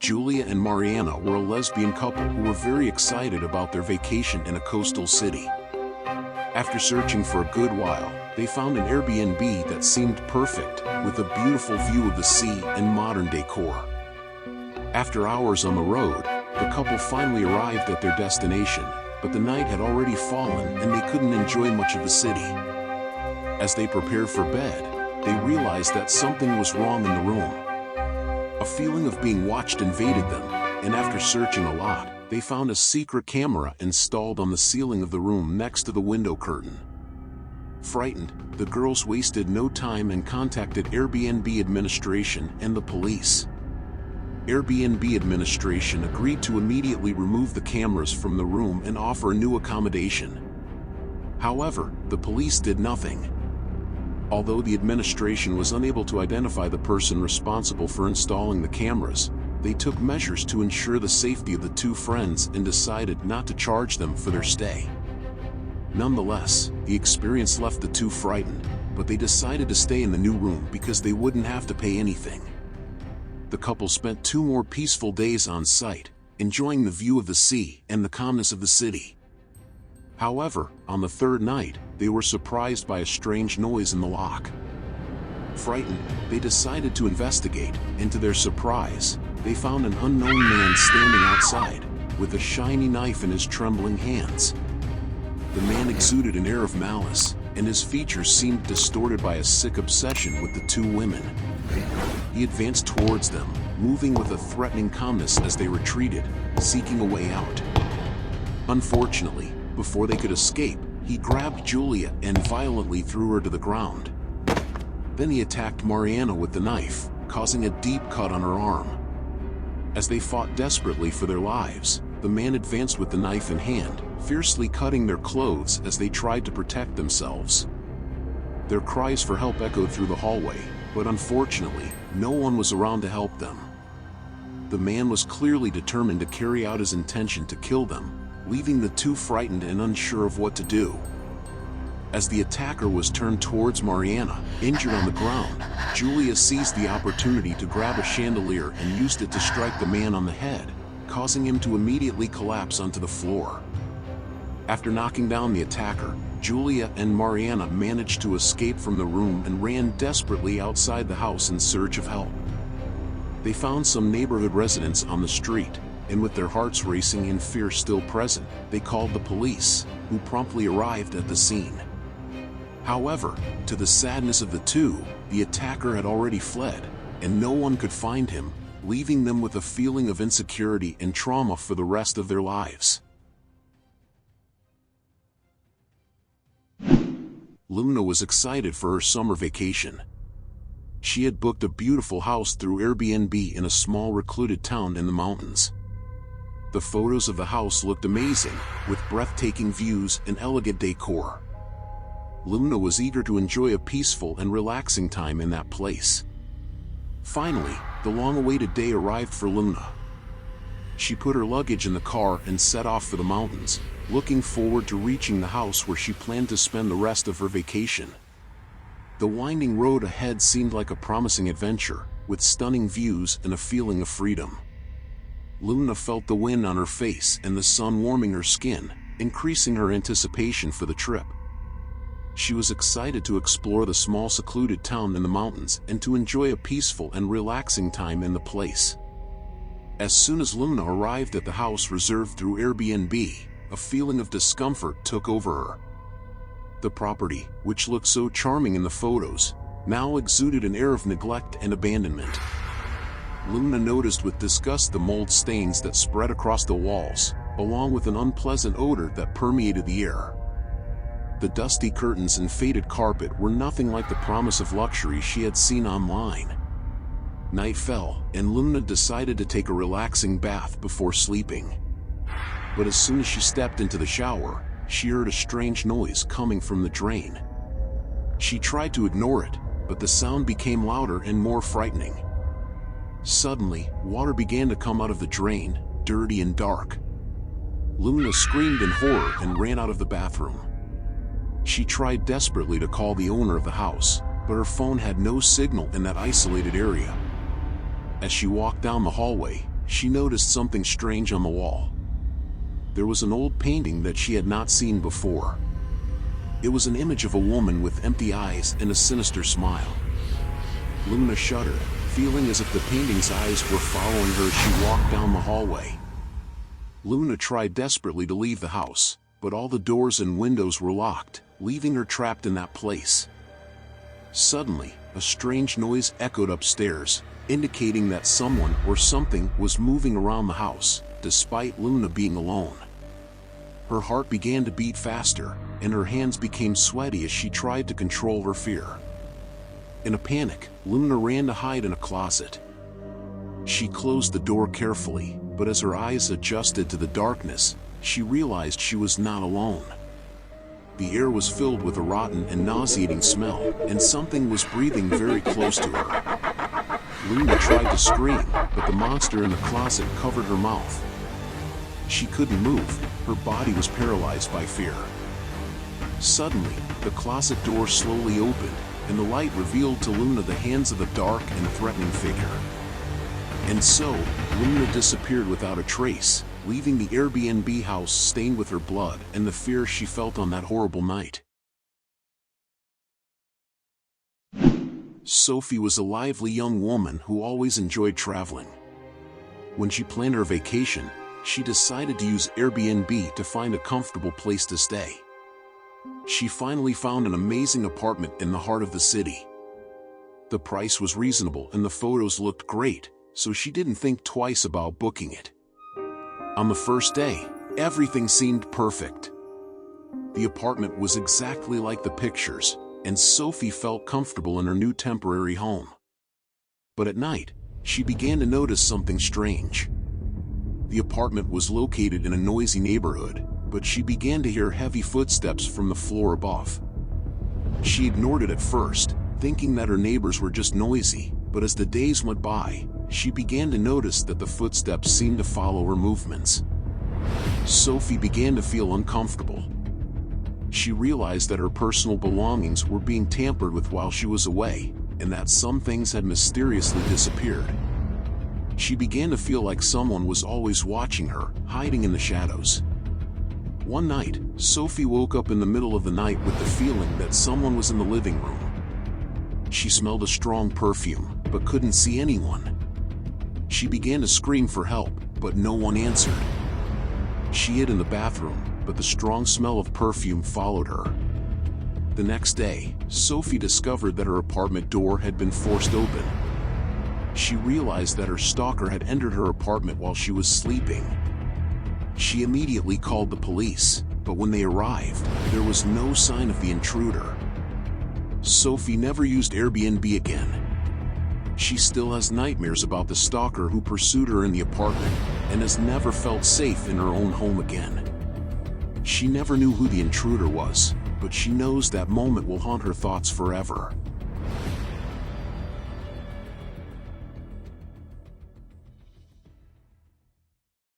Julia and Mariana were a lesbian couple who were very excited about their vacation in a coastal city. After searching for a good while, they found an Airbnb that seemed perfect, with a beautiful view of the sea and modern decor. After hours on the road, the couple finally arrived at their destination, but the night had already fallen and they couldn't enjoy much of the city. As they prepared for bed, they realized that something was wrong in the room. A feeling of being watched invaded them, and after searching a lot, they found a secret camera installed on the ceiling of the room next to the window curtain. Frightened, the girls wasted no time and contacted Airbnb administration and the police. Airbnb administration agreed to immediately remove the cameras from the room and offer a new accommodation. However, the police did nothing. Although the administration was unable to identify the person responsible for installing the cameras, they took measures to ensure the safety of the two friends and decided not to charge them for their stay. Nonetheless, the experience left the two frightened, but they decided to stay in the new room because they wouldn't have to pay anything. The couple spent 2 more peaceful days on site, enjoying the view of the sea and the calmness of the city. However, on the 3rd night, they were surprised by a strange noise in the lock. Frightened, they decided to investigate, and to their surprise, they found an unknown man standing outside, with a shiny knife in his trembling hands. The man exuded an air of malice, and his features seemed distorted by a sick obsession with the two women. He advanced towards them, moving with a threatening calmness as they retreated, seeking a way out. Unfortunately, before they could escape, he grabbed Julia and violently threw her to the ground. Then he attacked Mariana with the knife, causing a deep cut on her arm. As they fought desperately for their lives, the man advanced with the knife in hand, fiercely cutting their clothes as they tried to protect themselves. Their cries for help echoed through the hallway, but unfortunately, no one was around to help them. The man was clearly determined to carry out his intention to kill them, leaving the two frightened and unsure of what to do. As the attacker was turned towards Mariana, injured on the ground, Julia seized the opportunity to grab a chandelier and used it to strike the man on the head, causing him to immediately collapse onto the floor. After knocking down the attacker, Julia and Mariana managed to escape from the room and ran desperately outside the house in search of help. They found some neighborhood residents on the street, and with their hearts racing and fear still present, they called the police, who promptly arrived at the scene. However, to the sadness of the two, the attacker had already fled, and no one could find him, leaving them with a feeling of insecurity and trauma for the rest of their lives. Luna was excited for her summer vacation. She had booked a beautiful house through Airbnb in a small recluded town in the mountains. The photos of the house looked amazing, with breathtaking views and elegant decor. Luna was eager to enjoy a peaceful and relaxing time in that place. Finally, the long-awaited day arrived for Luna. She put her luggage in the car and set off for the mountains, looking forward to reaching the house where she planned to spend the rest of her vacation. The winding road ahead seemed like a promising adventure, with stunning views and a feeling of freedom. Luna felt the wind on her face and the sun warming her skin, increasing her anticipation for the trip. She was excited to explore the small secluded town in the mountains and to enjoy a peaceful and relaxing time in the place. As soon as Luna arrived at the house reserved through Airbnb, a feeling of discomfort took over her. The property, which looked so charming in the photos, now exuded an air of neglect and abandonment. Luna noticed with disgust the mold stains that spread across the walls, along with an unpleasant odor that permeated the air. The dusty curtains and faded carpet were nothing like the promise of luxury she had seen online. Night fell, and Luna decided to take a relaxing bath before sleeping. But as soon as she stepped into the shower, she heard a strange noise coming from the drain. She tried to ignore it, but the sound became louder and more frightening. Suddenly, water began to come out of the drain, dirty and dark. Luna screamed in horror and ran out of the bathroom. She tried desperately to call the owner of the house, but her phone had no signal in that isolated area. As she walked down the hallway, she noticed something strange on the wall. There was an old painting that she had not seen before. It was an image of a woman with empty eyes and a sinister smile. Luna shuddered, feeling as if the painting's eyes were following her as she walked down the hallway. Luna tried desperately to leave the house, but all the doors and windows were locked, leaving her trapped in that place. Suddenly, a strange noise echoed upstairs, indicating that someone or something was moving around the house, despite Luna being alone. Her heart began to beat faster, and her hands became sweaty as she tried to control her fear. In a panic, Luna ran to hide in a closet. She closed the door carefully, but as her eyes adjusted to the darkness, she realized she was not alone. The air was filled with a rotten and nauseating smell, and something was breathing very close to her. Luna tried to scream, but the monster in the closet covered her mouth. She couldn't move, her body was paralyzed by fear. Suddenly, the closet door slowly opened, and the light revealed to Luna the hands of a dark and threatening figure. And so, Luna disappeared without a trace, leaving the Airbnb house stained with her blood and the fear she felt on that horrible night. Sophie was a lively young woman who always enjoyed traveling. When she planned her vacation, she decided to use Airbnb to find a comfortable place to stay. She finally found an amazing apartment in the heart of the city. The price was reasonable and the photos looked great, so she didn't think twice about booking it. On the first day, everything seemed perfect. The apartment was exactly like the pictures, and Sophie felt comfortable in her new temporary home. But at night, she began to notice something strange. The apartment was located in a noisy neighborhood, but she began to hear heavy footsteps from the floor above. She ignored it at first, thinking that her neighbors were just noisy, but as the days went by, she began to notice that the footsteps seemed to follow her movements. Sophie began to feel uncomfortable. She realized that her personal belongings were being tampered with while she was away, and that some things had mysteriously disappeared. She began to feel like someone was always watching her, hiding in the shadows. One night, Sophie woke up in the middle of the night with the feeling that someone was in the living room. She smelled a strong perfume, but couldn't see anyone. She began to scream for help, but no one answered. She hid in the bathroom, but the strong smell of perfume followed her. The next day, Sophie discovered that her apartment door had been forced open. She realized that her stalker had entered her apartment while she was sleeping. She immediately called the police, but when they arrived, there was no sign of the intruder. Sophie never used Airbnb again. She still has nightmares about the stalker who pursued her in the apartment, and has never felt safe in her own home again. She never knew who the intruder was, but she knows that moment will haunt her thoughts forever.